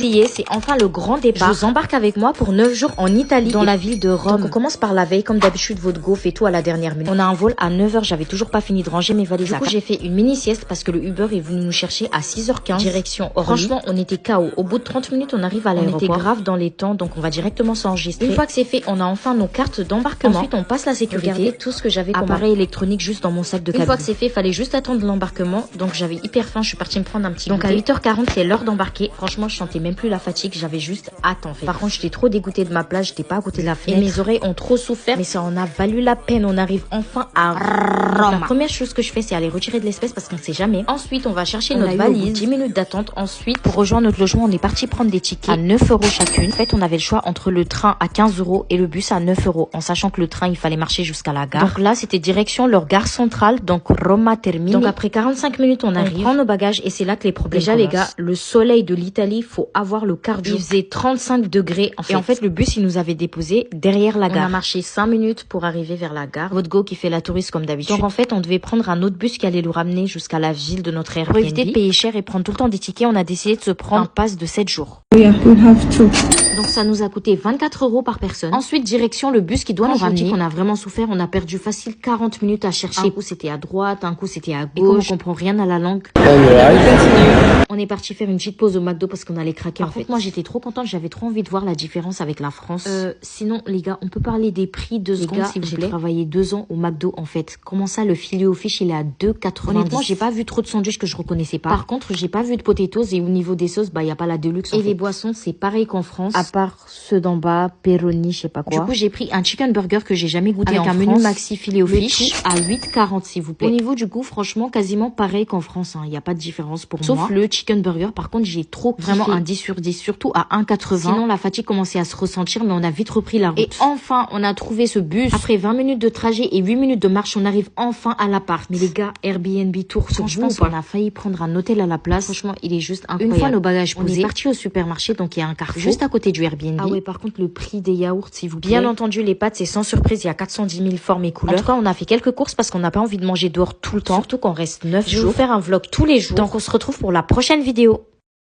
y est, c'est enfin le grand départ. Je vous embarque avec moi pour 9 jours en Italie, dans la ville de Rome. Donc on commence par la veille, comme d'habitude, votre go fait tout à la dernière minute. On a un vol à 9 h, j'avais toujours pas fini de ranger mes valises. Du coup, j'ai fait une mini sieste parce que le Uber est venu nous chercher à 6 h 15, direction Orly. Franchement, on était KO. Au bout de 30 minutes, on arrive à l'aéroport. On était grave dans les temps, donc on va directement s'enregistrer. Une fois que c'est fait, on a enfin nos cartes d'embarquement. Ensuite, on passe la sécurité. Regardez tout ce que j'avais comme appareil électronique juste dans mon sac de cabine. Une fois que c'est fait, fallait juste attendre l'embarquement. Donc j'avais hyper faim, je suis partie me prendre un petit goûter. Donc à 8 h 40, c'est l'heure d'embarquer. Franchement, je sentais même plus la fatigue, j'avais juste hâte en fait. Par contre, j'étais trop dégoûtée de ma place, j'étais pas à côté de la fenêtre. Et mes oreilles ont trop souffert, mais ça en a valu la peine. On arrive enfin à Rome. La première chose que je fais, c'est aller retirer de l'espèce parce qu'on sait jamais. Ensuite, on va chercher notre valise. 10 minutes d'attente. Ensuite, pour rejoindre notre logement, on est parti prendre des tickets à 9 € chacune. En fait, on avait le choix entre le train à 15 € et le bus à 9 €, en sachant que le train, il fallait marcher jusqu'à la gare. Donc là, c'était direction leur gare centrale, donc Roma Termini. Donc après 45 minutes, on arrive, on prend nos bagages et c'est là que les problèmes commencent. Déjà les gars, le soleil de l'Italie, faut avoir le cardio. Il faisait 35 degrés en fait. Et en fait, le bus, il nous avait déposé derrière la gare. On a marché 5 minutes pour arriver vers la gare. Votre go qui fait la touriste comme d'habitude. Donc en fait, on devait prendre un autre bus qui allait nous ramener jusqu'à la ville de notre Airbnb. Pour éviter de payer cher et prendre tout le temps des tickets, on a décidé de se prendre un pass de 7 jours. Yeah, we have to. Donc ça nous a coûté 24 € par personne. Ensuite, direction le bus qui doit nous ramener. On a vraiment souffert, on a perdu facile 40 minutes à chercher. Un coup c'était à droite, un coup c'était à gauche. Et comme on comprend rien à la langue, on est parti faire une petite pause au McDo parce qu'on allait craquer. En fait, moi j'étais trop contente, j'avais trop envie de voir la différence avec la France. Sinon les gars, on peut parler des prix 2 secondes s'il vous plaît. J'ai travaillé 2 ans au McDo en fait. Comment ça, le filet au fish il est à 2,90 €. Honnêtement, j'ai pas vu trop de sandwichs que je reconnaissais pas. Par contre, j'ai pas vu de potatoes et au niveau des sauces, bah y a pas la deluxe. Et les boissons, c'est pareil qu'en France. À part ceux d'en bas, Peroni, je sais pas quoi. Du coup, j'ai pris un chicken burger que j'ai jamais goûté avec un menu maxi filet au fish à 8,40 s'il vous plaît. Au niveau du goût, franchement, quasiment pareil qu'en France. Il y a pas de différence pour moi. Sauf le chicken burger. Par contre, j'ai trop kiffé. Vraiment un 10 sur 10, surtout à 1,80 €. Sinon, la fatigue commençait à se ressentir, mais on a vite repris la route. Et enfin, on a trouvé ce bus. Après 20 minutes de trajet et 8 minutes de marche, on arrive enfin à l'appart. Mais les gars, Airbnb tour sur vous, on a failli prendre un hôtel à la place. Franchement, il est juste incroyable. Une fois nos bagages posés, on est parti au supermarché, donc il y a un Carrefour juste à côté du Airbnb. Ah ouais, par contre, le prix des yaourts, s'il vous plaît. Bien entendu, les pâtes, c'est sans surprise. Il y a 410 000 formes et couleurs. En tout cas, on a fait quelques courses parce qu'on n'a pas envie de manger dehors tout le temps. Surtout qu'on reste 9 jours. Je vais vous faire un vlog tous les jours. Donc, on se retrouve pour la prochaine vidéo.